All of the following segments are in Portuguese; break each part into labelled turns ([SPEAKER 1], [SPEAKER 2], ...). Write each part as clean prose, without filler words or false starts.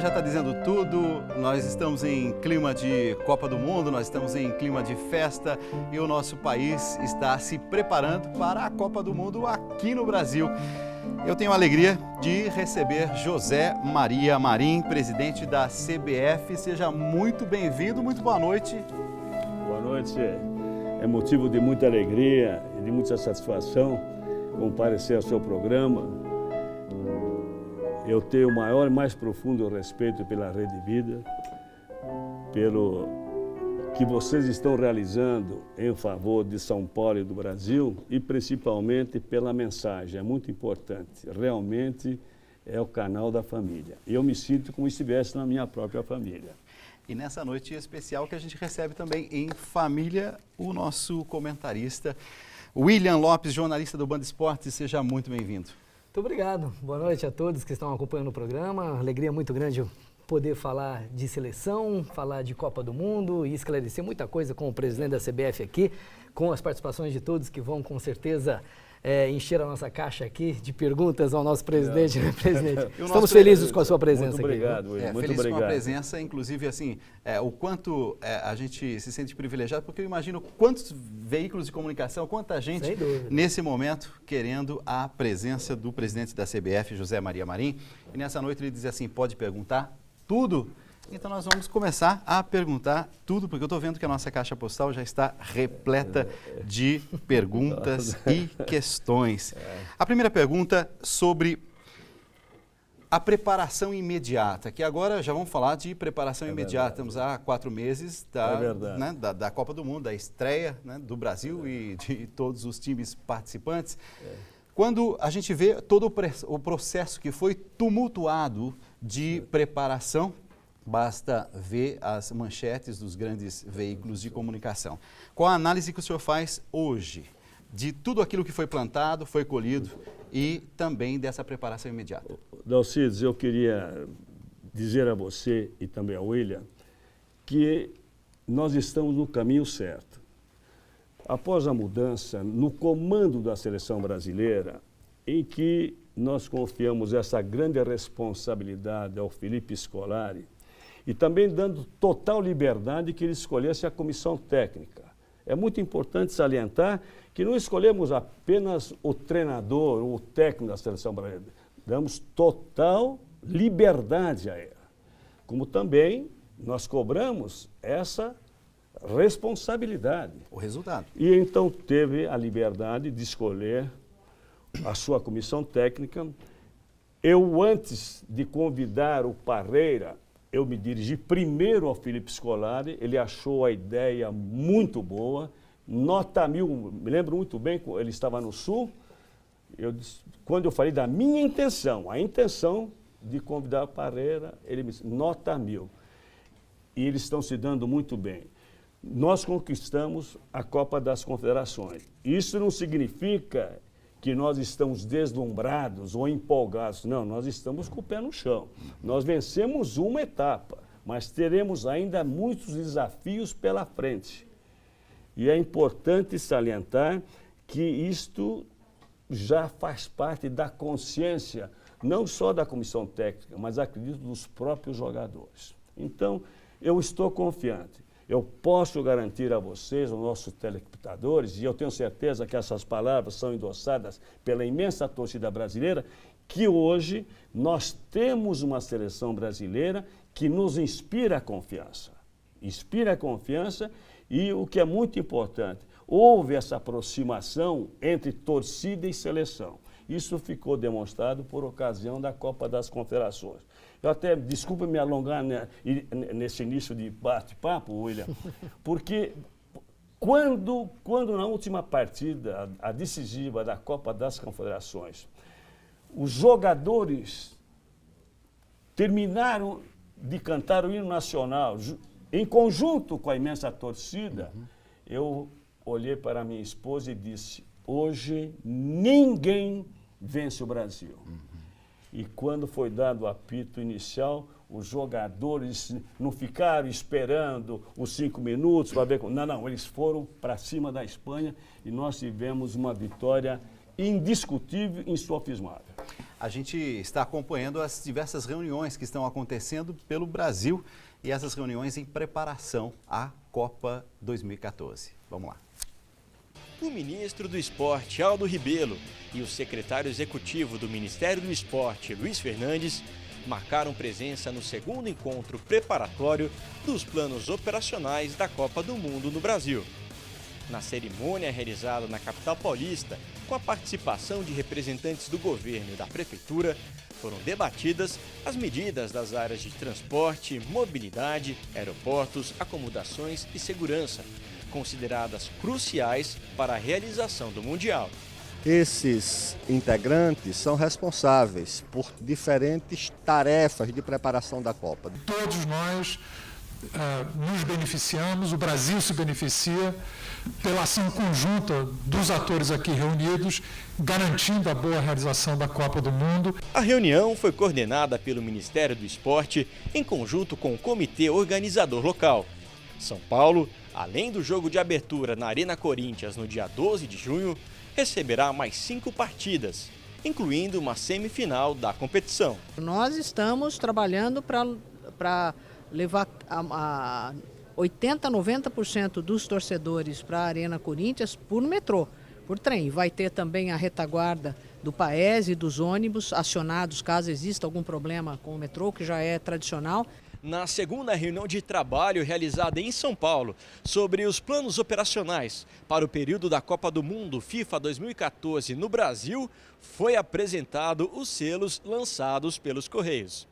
[SPEAKER 1] já está dizendo tudo, nós estamos em clima de Copa do Mundo, nós estamos em clima de festa e o nosso país está se preparando para a Copa do Mundo aqui no Brasil. Eu tenho a alegria de receber José Maria Marim, presidente da CBF. Seja muito bem-vindo, muito boa noite.
[SPEAKER 2] Boa noite, é motivo de muita alegria e de muita satisfação comparecer ao seu programa. Eu tenho o maior e mais profundo respeito pela Rede Vida, pelo que vocês estão realizando em favor de São Paulo e do Brasil e principalmente pela mensagem, é muito importante. Realmente é o canal da família. Eu me sinto como se estivesse na minha própria família.
[SPEAKER 1] E nessa noite especial que a gente recebe também em família o nosso comentarista, William Lopes, jornalista do Band Esportes. Seja muito bem-vindo.
[SPEAKER 3] Muito obrigado. Boa noite a todos que estão acompanhando o programa. Alegria muito grande poder falar de seleção, falar de Copa do Mundo e esclarecer muita coisa com o presidente da CBF aqui, com as participações de todos que vão com certeza encher a nossa caixa aqui de perguntas ao nosso presidente. Né, presidente? Estamos felizes com a sua presença
[SPEAKER 2] muito obrigado,
[SPEAKER 3] aqui.
[SPEAKER 2] Muito
[SPEAKER 1] feliz
[SPEAKER 2] obrigado.
[SPEAKER 1] Com a presença, inclusive assim, o quanto a gente se sente privilegiado, porque eu imagino quantos veículos de comunicação, quanta gente nesse momento querendo a presença do presidente da CBF, José Maria Marim. E nessa noite ele diz assim, pode perguntar tudo? Então nós vamos começar a perguntar tudo, porque eu estou vendo que a nossa caixa postal já está repleta de perguntas e questões. A primeira pergunta sobre a preparação imediata, que agora já vamos falar de preparação imediata. Estamos há 4 meses da Copa do Mundo, da estreia, né, do Brasil e de todos os times participantes. Quando a gente vê todo o processo que foi tumultuado de preparação, basta ver as manchetes dos grandes veículos de comunicação. Qual a análise que o senhor faz hoje de tudo aquilo que foi plantado, foi colhido e também dessa preparação imediata?
[SPEAKER 2] Dalcides, eu queria dizer a você e também ao William que nós estamos no caminho certo. Após a mudança no comando da seleção brasileira, em que nós confiamos essa grande responsabilidade ao Felipe Scolari, e também dando total liberdade que ele escolhesse a comissão técnica. É muito importante salientar que não escolhemos apenas o treinador ou o técnico da seleção brasileira, damos total liberdade a ele. Como também nós cobramos essa responsabilidade.
[SPEAKER 1] O resultado.
[SPEAKER 2] E então teve a liberdade de escolher a sua comissão técnica. Eu, antes de convidar o Parreira, eu me dirigi primeiro ao Felipe Scolari, ele achou a ideia muito boa, nota 1000, me lembro muito bem, ele estava no Sul, quando eu falei da minha intenção, a intenção de convidar o Parreira, ele me disse, nota 1000. E eles estão se dando muito bem. Nós conquistamos a Copa das Confederações. Isso não significa que nós estamos deslumbrados ou empolgados. Não, nós estamos com o pé no chão. Nós vencemos uma etapa, mas teremos ainda muitos desafios pela frente. E é importante salientar que isto já faz parte da consciência, não só da comissão técnica, mas acredito dos próprios jogadores. Então, eu estou confiante. Eu posso garantir a vocês, aos nossos telespectadores, e eu tenho certeza que essas palavras são endossadas pela imensa torcida brasileira, que hoje nós temos uma seleção brasileira que nos inspira a confiança. Inspira a confiança e, o que é muito importante, houve essa aproximação entre torcida e seleção. Isso ficou demonstrado por ocasião da Copa das Confederações. Eu até, desculpa me alongar nesse início de bate-papo, William, porque quando na última partida, a decisiva da Copa das Confederações, os jogadores terminaram de cantar o hino nacional, em conjunto com a imensa torcida, eu olhei para minha esposa e disse, hoje ninguém vence o Brasil. E quando foi dado o apito inicial, os jogadores não ficaram esperando os 5 minutos para ver... Não, eles foram para cima da Espanha e nós tivemos uma vitória indiscutível e insofismável.
[SPEAKER 1] a gente está acompanhando as diversas reuniões que estão acontecendo pelo Brasil e essas reuniões em preparação à Copa 2014. Vamos lá.
[SPEAKER 4] O ministro do Esporte, Aldo Rebelo, e o secretário executivo do Ministério do Esporte, Luiz Fernandes, marcaram presença no segundo encontro preparatório dos planos operacionais da Copa do Mundo no Brasil. Na cerimônia realizada na capital paulista, com a participação de representantes do governo e da prefeitura, foram debatidas as medidas das áreas de transporte, mobilidade, aeroportos, acomodações e segurança, consideradas cruciais para a realização do Mundial.
[SPEAKER 5] Esses integrantes são responsáveis por diferentes tarefas de preparação da Copa.
[SPEAKER 6] Todos nós nos beneficiamos, o Brasil se beneficia pela ação conjunta dos atores aqui reunidos, garantindo a boa realização da Copa do Mundo.
[SPEAKER 4] A reunião foi coordenada pelo Ministério do Esporte em conjunto com o comitê organizador local. São Paulo, além do jogo de abertura na Arena Corinthians no dia 12 de junho, receberá mais 5 partidas, incluindo uma semifinal da competição.
[SPEAKER 7] Nós estamos trabalhando para levar a 80% a 90% dos torcedores para a Arena Corinthians por metrô, por trem. Vai ter também a retaguarda do Paes e dos ônibus acionados caso exista algum problema com o metrô, que já é tradicional.
[SPEAKER 4] Na segunda reunião de trabalho realizada em São Paulo sobre os planos operacionais para o período da Copa do Mundo FIFA 2014 no Brasil, foi apresentado os selos lançados pelos Correios.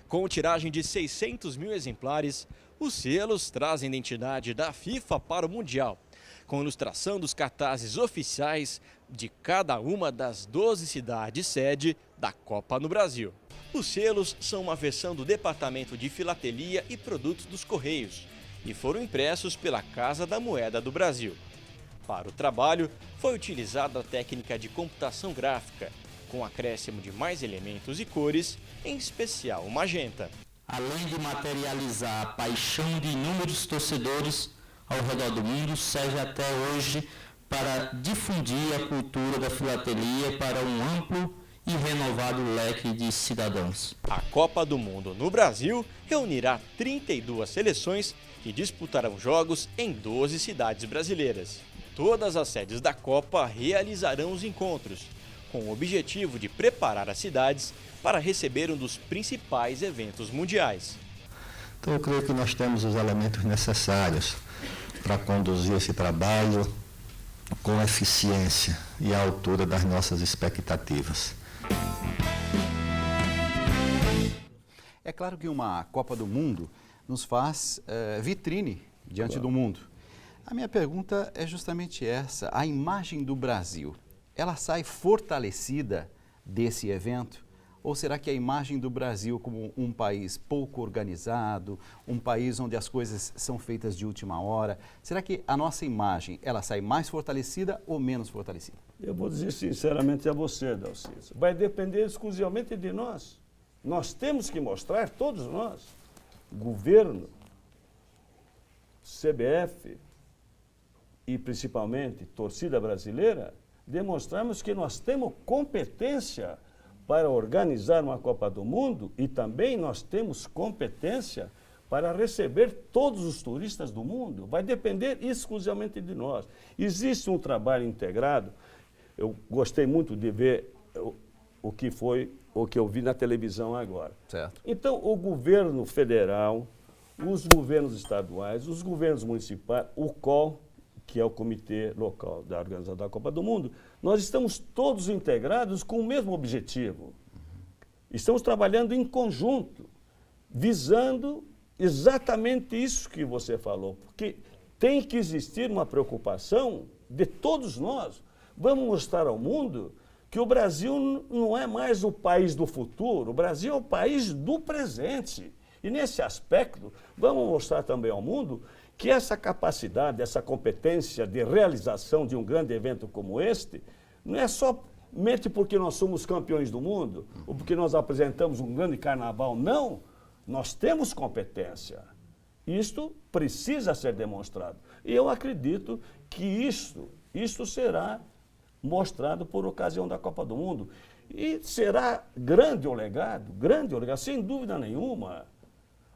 [SPEAKER 4] Com tiragem de 600 mil exemplares, os selos trazem a identidade da FIFA para o Mundial, com ilustração dos cartazes oficiais de cada uma das 12 cidades sede da Copa no Brasil. Os selos são uma versão do Departamento de Filatelia e Produtos dos Correios e foram impressos pela Casa da Moeda do Brasil. Para o trabalho, foi utilizada a técnica de computação gráfica, com acréscimo de mais elementos e cores, em especial o magenta.
[SPEAKER 8] Além de materializar a paixão de inúmeros torcedores ao redor do mundo, serve até hoje para difundir a cultura da filatelia para um amplo e renovado leque de cidadãos.
[SPEAKER 4] A Copa do Mundo no Brasil reunirá 32 seleções que disputarão jogos em 12 cidades brasileiras. Todas as sedes da Copa realizarão os encontros, com o objetivo de preparar as cidades para receber um dos principais eventos mundiais.
[SPEAKER 5] Então eu creio que nós temos os elementos necessários para conduzir esse trabalho com eficiência e à altura das nossas expectativas.
[SPEAKER 1] É claro que uma Copa do Mundo nos faz vitrine diante do mundo. A minha pergunta é justamente essa: a imagem do Brasil, ela sai fortalecida desse evento? Ou será que a imagem do Brasil como um país pouco organizado, um país onde as coisas são feitas de última hora, será que a nossa imagem, ela sai mais fortalecida ou menos fortalecida?
[SPEAKER 2] Eu vou dizer sinceramente a você, Dalciso, vai depender exclusivamente de nós. Nós temos que mostrar, todos nós, governo, CBF e principalmente torcida brasileira, demonstrarmos que nós temos competência para organizar uma Copa do Mundo e também nós temos competência para receber todos os turistas do mundo. Vai depender exclusivamente de nós. Existe um trabalho integrado. Eu gostei muito de ver o que eu vi na televisão agora.
[SPEAKER 1] Certo.
[SPEAKER 2] Então, o governo federal, os governos estaduais, os governos municipais, o COL, que é o comitê local da organização da Copa do Mundo, nós estamos todos integrados com o mesmo objetivo. Estamos trabalhando em conjunto, visando exatamente isso que você falou, porque tem que existir uma preocupação de todos nós. Vamos mostrar ao mundo que o Brasil não é mais o país do futuro, o Brasil é o país do presente. E nesse aspecto, vamos mostrar também ao mundo que essa capacidade, essa competência de realização de um grande evento como este, não é somente porque nós somos campeões do mundo, ou porque nós apresentamos um grande carnaval, não. Nós temos competência. Isto precisa ser demonstrado. E eu acredito que isto será mostrado por ocasião da Copa do Mundo. E será grande o legado, sem dúvida nenhuma.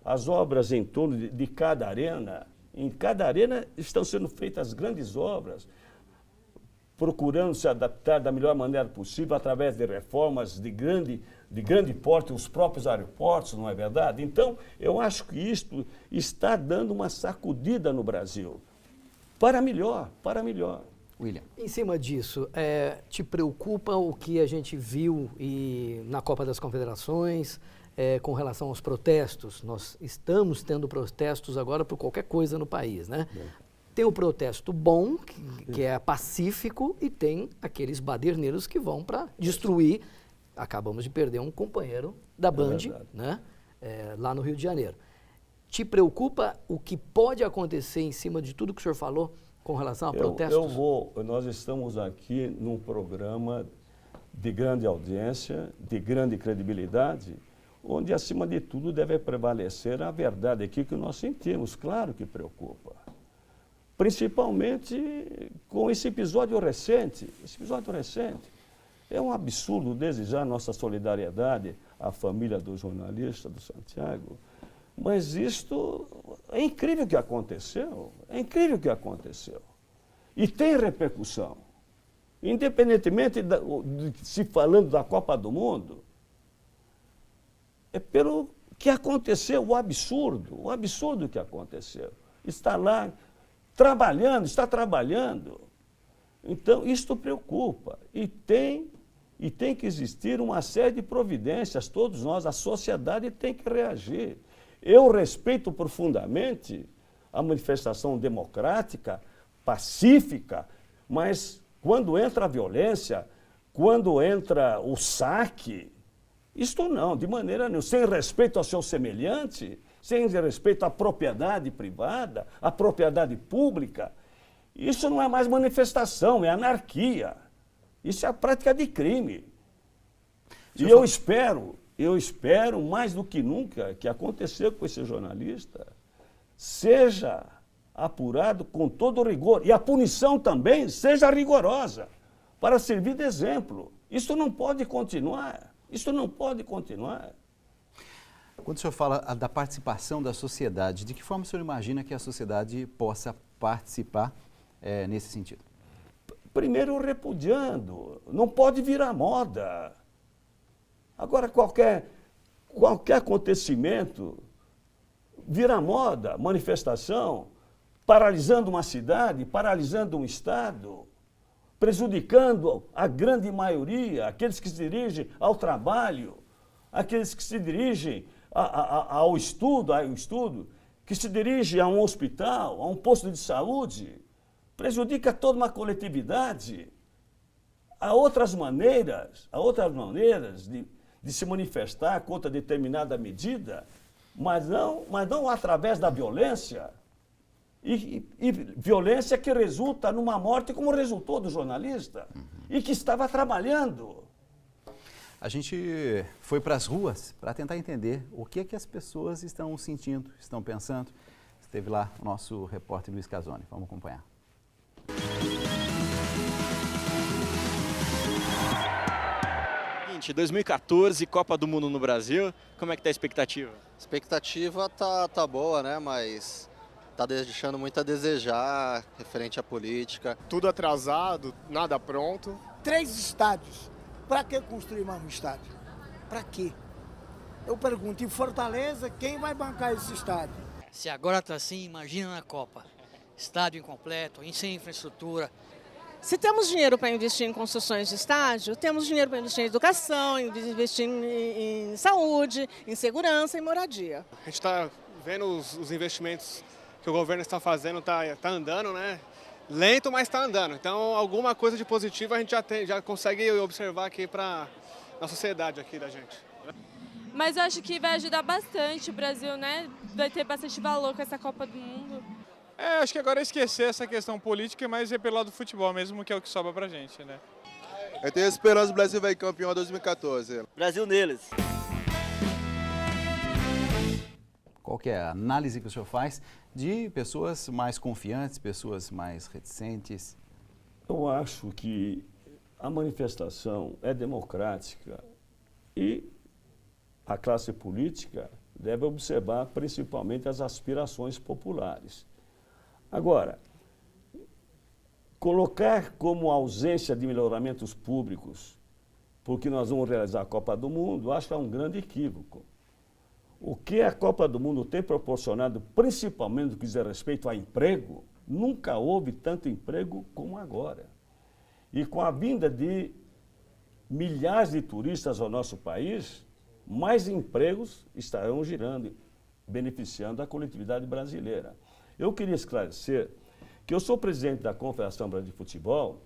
[SPEAKER 2] As obras em torno de cada arena, em cada arena estão sendo feitas grandes obras, procurando se adaptar da melhor maneira possível através de reformas de grande porte, os próprios aeroportos, não é verdade? Então, eu acho que isto está dando uma sacudida no Brasil. Para melhor, para melhor.
[SPEAKER 1] William.
[SPEAKER 3] Em cima disso, te preocupa o que a gente viu na Copa das Confederações com relação aos protestos? Nós estamos tendo protestos agora por qualquer coisa no país, né? Tem o protesto bom, que é pacífico, e tem aqueles baderneiros que vão para destruir. Acabamos de perder um companheiro da Band, né? Lá no Rio de Janeiro. Te preocupa o que pode acontecer em cima de tudo que o senhor falou com relação a protestos?
[SPEAKER 2] Nós estamos aqui num programa de grande audiência, de grande credibilidade, onde, acima de tudo, deve prevalecer a verdade aqui que nós sentimos. Claro que preocupa. Principalmente com esse episódio recente. É um absurdo desejar nossa solidariedade à família do jornalista, do Santiago, mas isto é incrível que aconteceu, E tem repercussão. Independentemente de se falando da Copa do Mundo, é pelo que aconteceu, o absurdo que aconteceu. Está lá está trabalhando. Então, isto preocupa. E tem que existir uma série de providências, todos nós, a sociedade tem que reagir. Eu respeito profundamente a manifestação democrática, pacífica, mas quando entra a violência, quando entra o saque, isto não, de maneira nenhuma, sem respeito ao seu semelhante, sem respeito à propriedade privada, à propriedade pública, isso não é mais manifestação, é anarquia. Isso é a prática de crime. E eu espero mais do que nunca que aconteceu com esse jornalista seja apurado com todo rigor e a punição também seja rigorosa para servir de exemplo. Isso não pode continuar.
[SPEAKER 1] Quando o senhor fala da participação da sociedade, de que forma o senhor imagina que a sociedade possa participar nesse sentido?
[SPEAKER 2] Primeiro repudiando, não pode virar moda. Agora qualquer acontecimento vira moda, manifestação, paralisando uma cidade, paralisando um estado, prejudicando a grande maioria, aqueles que se dirigem ao trabalho, aqueles que se dirigem ao estudo, que se dirigem a um hospital, a um posto de saúde, prejudica toda uma coletividade. Há outras maneiras de se manifestar contra determinada medida, mas não através da violência. E violência que resulta numa morte como resultou do jornalista, e que estava trabalhando.
[SPEAKER 1] A gente foi para as ruas para tentar entender o que é que as pessoas estão sentindo, estão pensando. Esteve lá o nosso repórter Luiz Casoni. Vamos acompanhar.
[SPEAKER 4] Seguinte, 2014, Copa do Mundo no Brasil, como é que tá a expectativa?
[SPEAKER 9] A expectativa tá boa, né? Mas tá deixando muito a desejar referente à política.
[SPEAKER 10] Tudo atrasado, nada pronto.
[SPEAKER 11] 3 estádios. Para que construir mais um estádio? Para quê? Eu pergunto, em Fortaleza, quem vai bancar esse estádio?
[SPEAKER 12] Se agora está assim, imagina na Copa. Estádio incompleto, sem infraestrutura.
[SPEAKER 13] Se temos dinheiro para investir em construções de estádio, temos dinheiro para investir em educação, investir em saúde, em segurança e moradia.
[SPEAKER 10] A gente está vendo os investimentos que o governo está fazendo, tá andando, né? Lento, mas está andando. Então, alguma coisa de positivo a gente já consegue observar aqui na sociedade aqui da gente.
[SPEAKER 14] Mas eu acho que vai ajudar bastante o Brasil, né? Vai ter bastante valor com essa Copa do Mundo.
[SPEAKER 15] Acho que agora é esquecer essa questão política e mais ver pelo lado do futebol mesmo, que é o que sobra pra gente, né?
[SPEAKER 16] Eu tenho esperança que o Brasil vai campeão em 2014.
[SPEAKER 17] Brasil neles.
[SPEAKER 1] Qual que é a análise que o senhor faz de pessoas mais confiantes, pessoas mais reticentes?
[SPEAKER 2] Eu acho que a manifestação é democrática e a classe política deve observar principalmente as aspirações populares. Agora, colocar como ausência de melhoramentos públicos, porque nós vamos realizar a Copa do Mundo, acho que é um grande equívoco. O que a Copa do Mundo tem proporcionado, principalmente no que diz respeito a emprego, nunca houve tanto emprego como agora. E com a vinda de milhares de turistas ao nosso país, mais empregos estarão girando, beneficiando a coletividade brasileira. Eu queria esclarecer que eu sou presidente da Confederação Brasileira de Futebol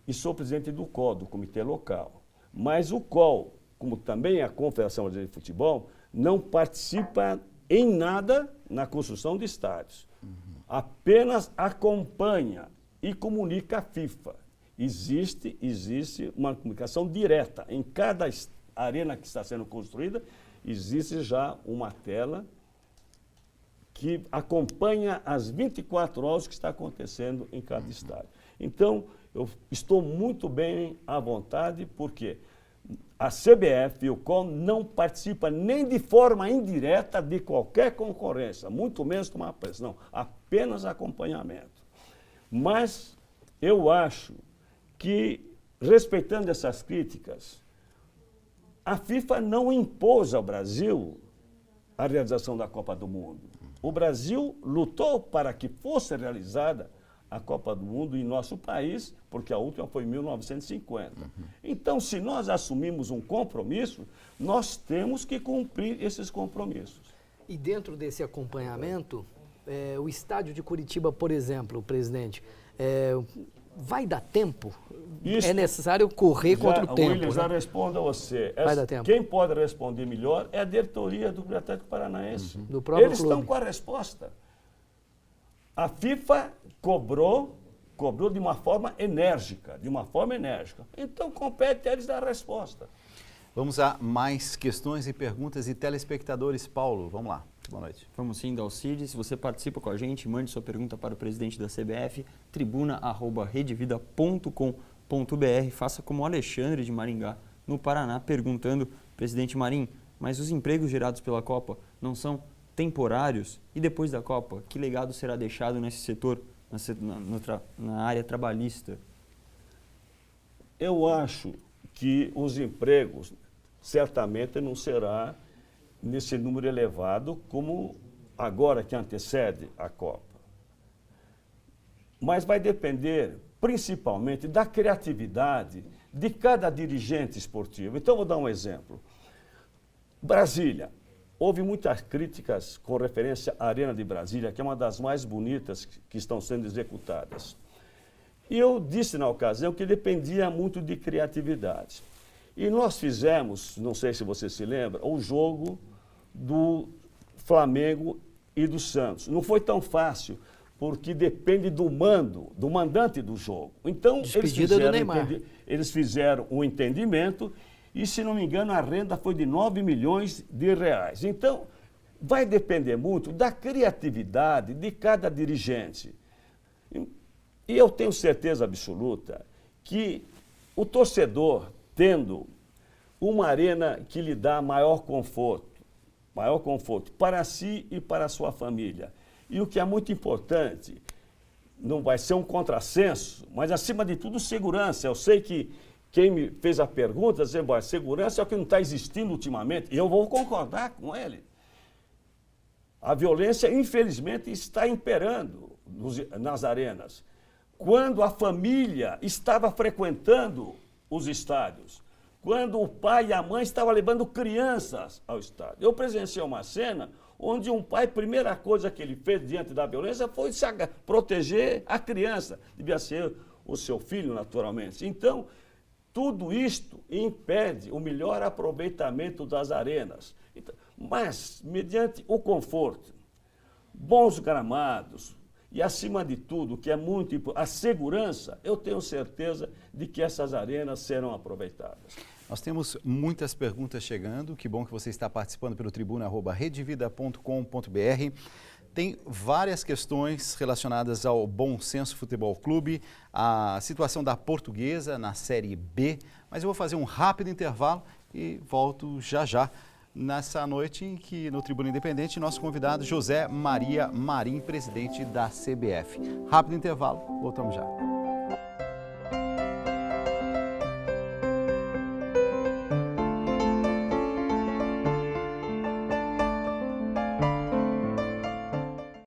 [SPEAKER 2] e sou presidente do COL, do Comitê Local. Mas o COL, como também a Confederação Brasileira de Futebol, não participa em nada na construção de estádios. Apenas acompanha e comunica a FIFA. Existe uma comunicação direta. Em cada arena que está sendo construída, existe já uma tela que acompanha as 24 horas o que está acontecendo em cada estádio. Então, eu estou muito bem à vontade, porque a CBF e o COL não participam nem de forma indireta de qualquer concorrência, muito menos tomar pressão, apenas acompanhamento. Mas eu acho que, respeitando essas críticas, a FIFA não impôs ao Brasil a realização da Copa do Mundo. O Brasil lutou para que fosse realizada a Copa do Mundo em nosso país, porque a última foi em 1950. Então, se nós assumimos um compromisso, nós temos que cumprir esses compromissos.
[SPEAKER 3] E dentro desse acompanhamento, o estádio de Curitiba, por exemplo, presidente, vai dar tempo?
[SPEAKER 2] Isso,
[SPEAKER 3] é necessário correr contra o tempo.
[SPEAKER 2] William, já respondo a você.
[SPEAKER 3] Vai dar tempo.
[SPEAKER 2] Quem pode responder melhor é a diretoria do Clube Atlético Paranaense.
[SPEAKER 3] Do próprio
[SPEAKER 2] Eles
[SPEAKER 3] clube.
[SPEAKER 2] estão com a resposta. A FIFA cobrou de uma forma enérgica, Então, compete a eles dar a resposta.
[SPEAKER 1] Vamos a mais questões e perguntas de telespectadores. Paulo, vamos lá. Boa noite.
[SPEAKER 17] Vamos sim, Dalcide. Se você participa com a gente, mande sua pergunta para o presidente da CBF, tribuna@redevida.com.br. Faça como o Alexandre de Maringá, no Paraná, perguntando, presidente Marim, mas os empregos gerados pela Copa não são temporários? E depois da Copa, que legado será deixado nesse setor, na área trabalhista?
[SPEAKER 2] Eu acho que os empregos certamente não será nesse número elevado como agora que antecede a Copa. Mas vai depender principalmente da criatividade de cada dirigente esportivo. Então, vou dar um exemplo. Brasília. Houve muitas críticas com referência à Arena de Brasília, que é uma das mais bonitas que estão sendo executadas. E eu disse na ocasião que dependia muito de criatividade. E nós fizemos, não sei se você se lembra, o jogo do Flamengo e do Santos. Não foi tão fácil, porque depende do mandante do jogo. Então, eles fizeram um entendimento e, se não me engano, a renda foi de 9 milhões de reais. Então, vai depender muito da criatividade de cada dirigente. E eu tenho certeza absoluta que o torcedor, tendo uma arena que lhe dá maior conforto para si e para a sua família. E o que é muito importante, não vai ser um contrassenso, mas, acima de tudo, segurança. Eu sei que quem me fez a pergunta, dizendo, segurança é o que não está existindo ultimamente, e eu vou concordar com ele. A violência, infelizmente, está imperando nas arenas. Quando a família estava frequentando os estádios, quando o pai e a mãe estavam levando crianças ao estádio. Eu presenciei uma cena onde um pai, a primeira coisa que ele fez diante da violência foi proteger a criança. Devia ser o seu filho, naturalmente. Então, tudo isto impede o melhor aproveitamento das arenas. Então, mas, mediante o conforto, bons gramados e, acima de tudo, o que é muito importante, a segurança, eu tenho certeza de que essas arenas serão aproveitadas.
[SPEAKER 1] Nós temos muitas perguntas chegando. Que bom que você está participando pelo tribuna@redevida.com.br. tem várias questões relacionadas ao Bom Senso Futebol Clube, a situação da Portuguesa na Série B, mas eu vou fazer um rápido intervalo e volto já já. Nessa noite em que no Tribuna Independente, nosso convidado José Maria Marim, presidente da CBF. Rápido intervalo, voltamos já.